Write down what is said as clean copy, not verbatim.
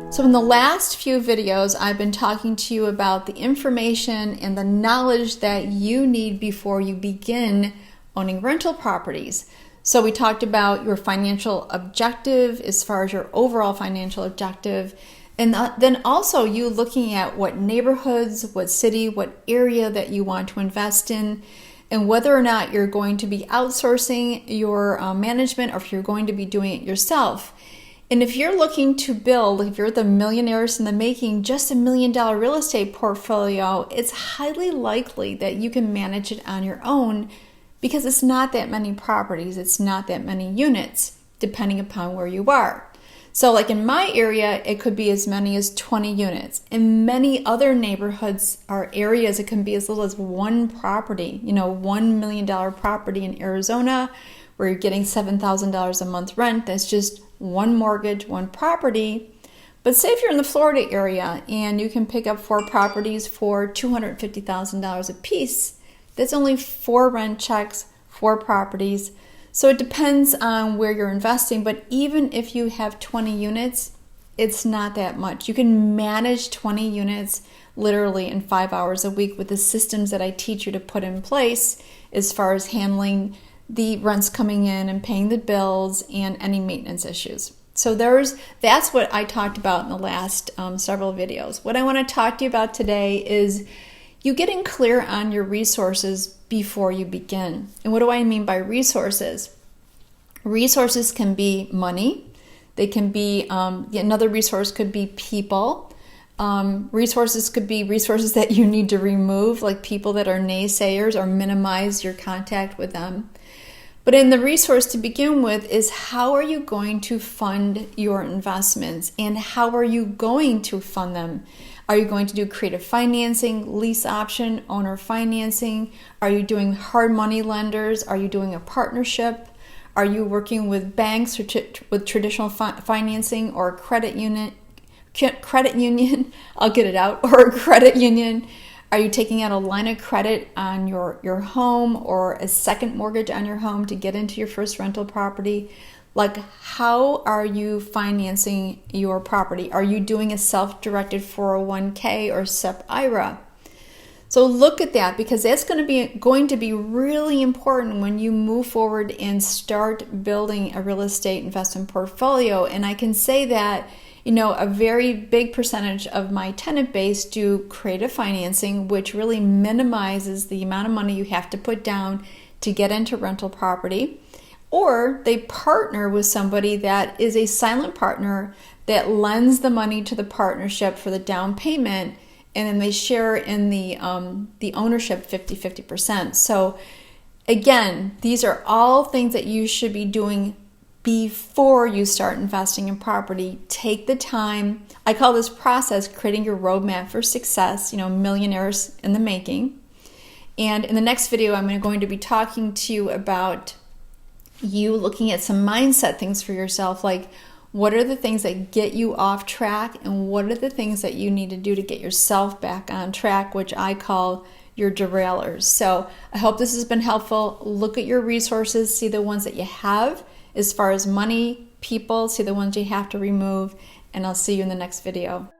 So in the last few videos, I've been talking to you about the information and the knowledge that you need before you begin owning rental properties. So we talked about your financial objective as far as your overall financial objective, and then also you looking at what neighborhoods, what city, what area that you want to invest in, and whether or not you're going to be outsourcing your management or if you're going to be doing it yourself. And if you're looking to build, if you're the millionaires in the making, just $1 million real estate portfolio, it's highly likely that you can manage it on your own because it's not that many properties, it's not that many units, depending upon where you are. So like in my area, it could be as many as 20 units. In many other neighborhoods or areas, it can be as little as one property, $1 million property in Arizona, where you're getting $7,000 a month rent. That's just one mortgage, one property. But say if you're in the Florida area and you can pick up 4 properties for $250,000 a piece, that's only 4 rent checks, 4 properties. So it depends on where you're investing, but even if you have 20 units, it's not that much. You can manage 20 units literally in 5 hours a week with the systems that I teach you to put in place as far as handling the rents coming in and paying the bills and any maintenance issues. So that's what I talked about in the last several videos. What I want to talk to you about today is you getting clear on your resources before you begin. And what do I mean by resources? Resources can be money. They can be, another resource could be people. Resources could be resources that you need to remove, like people that are naysayers, or minimize your contact with them. But in the resource to begin with is how are you going to fund your investments and how are you going to fund them? Are you going to do creative financing, lease option, owner financing? Are you doing hard money lenders? Are you doing a partnership? Are you working with banks or with traditional financing or a credit union? I'll get it out, or a credit union? Are you taking out a line of credit on your home or a second mortgage on your home to get into your first rental property? Like, how are you financing your property? Are you doing a self-directed 401k or SEP IRA? So look at that, because that's going to be really important when you move forward and start building a real estate investment portfolio. And I can say that a very big percentage of my tenant base do creative financing, which really minimizes the amount of money you have to put down to get into rental property. Or they partner with somebody that is a silent partner that lends the money to the partnership for the down payment, and then they share in the ownership 50-50%. So again, these are all things that you should be doing before you start investing in property. Take the time. I call this process creating your roadmap for success, millionaires in the making. And in the next video, I'm going to be talking to you about you looking at some mindset things for yourself, like what are the things that get you off track and what are the things that you need to do to get yourself back on track, which I call your derailers. So I hope this has been helpful. Look at your resources, see the ones that you have as far as money, people, see the ones you have to remove, and I'll see you in the next video.